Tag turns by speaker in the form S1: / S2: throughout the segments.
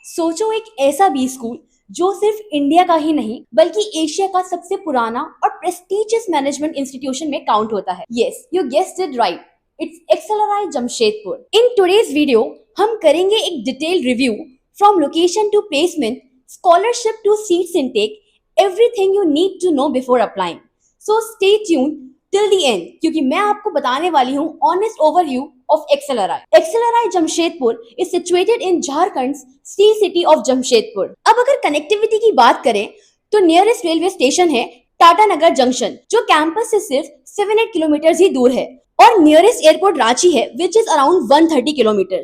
S1: सोचो एक ऐसा बी स्कूल जो सिर्फ इंडिया का ही नहीं बल्कि एशिया का सबसे पुराना और प्रेस्टिजियस मैनेजमेंट इंस्टीट्यूशन में काउंट होता है। Yes, you guessed it right, it's XLRI Jamshedpur. In today's video हम करेंगे एक detailed review from location to placement, scholarship to seats intake, everything you need to know before applying. So stay tune till the end क्योंकि मैं आपको बताने वाली हूँ honest overview of XLRI. XLRI Jamshedpur is situated in Jharkhand's steel city of Jamshedpur. अब अगर connectivity की बात करें तो नियरेस्ट रेलवे स्टेशन है टाटा नगर जंक्शन जो कैंपस से सिर्फ 7-8 किलोमीटर ही दूर है, और नियरेस्ट एयरपोर्ट रांची है विच इज अराउंड 130 किलोमीटर।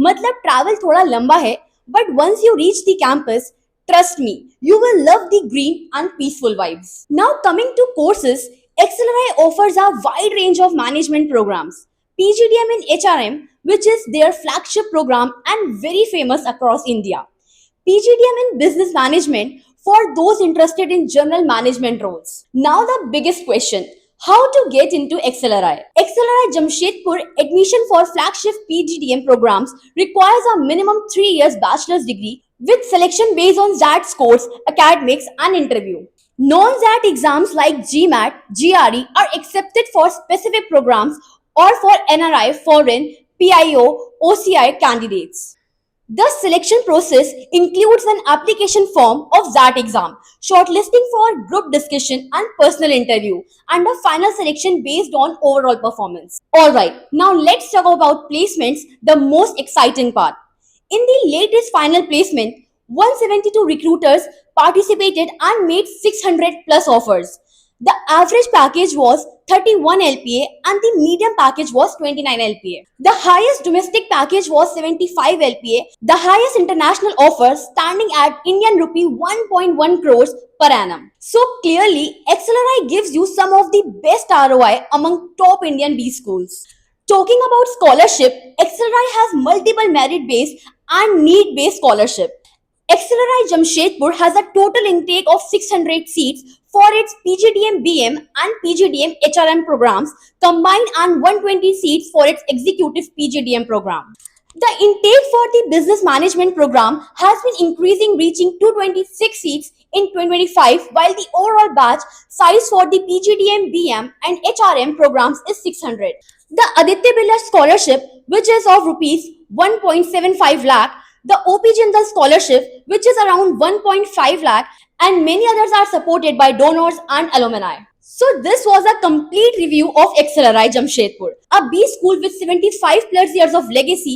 S1: मतलब ट्रैवल थोड़ा लंबा है, but once you reach the campus, trust me, you will love the green and peaceful vibes. Now coming to courses, XLRI offers a wide range of management programs. PGDM in HRM, which is their flagship program and very famous across India. PGDM in business management for those interested in general management roles. Now the biggest question, how to get into XLRI? XLRI Jamshedpur admission for flagship PGDM programs requires a minimum 3 years bachelor's degree with selection based on ZAT scores, academics and interview. Non-ZAT exams like GMAT, GRE are accepted for specific programs or for NRI, foreign, PIO, OCI candidates. The selection process includes an application form of ZAT exam, shortlisting for group discussion and personal interview, and a final selection based on overall performance. Alright, now let's talk about placements, the most exciting part. In the latest final placement, 172 recruiters participated and made 600 plus offers. The average package was 31 LPA and the medium package was 29 LPA. The highest domestic package was 75 LPA. The highest international offer standing at Indian rupee 1.1 crores per annum. So clearly, XLRI gives you some of the best ROI among top Indian B schools. Talking about scholarship, XLRI has multiple merit-based and need-based scholarship. XLRI Jamshedpur has a total intake of 600 seats for its PGDM BM and PGDM HRM programs combined and 120 seats for its executive PGDM program. The intake for the business management program has been increasing, reaching 226 seats in 2025, while the overall batch size for the PGDM BM and HRM programs is 600. The Aditya Birla Scholarship, which is of rupees 1.75 lakh, the OP Jindal Scholarship, which is around 1.5 lakh, and many others are supported by donors and alumni. So this was a complete review of XLRI Jamshedpur, a B school with 75 plus years of legacy,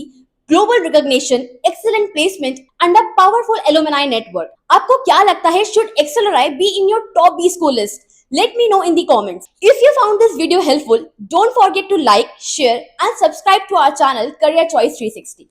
S1: global recognition, excellent placement, and a powerful alumni network. आपको क्या लगता है? Should XLRI be in your top B school list? Let me know in the comments. If you found this video helpful, don't forget to like, share, and subscribe to our channel Career Choice 360.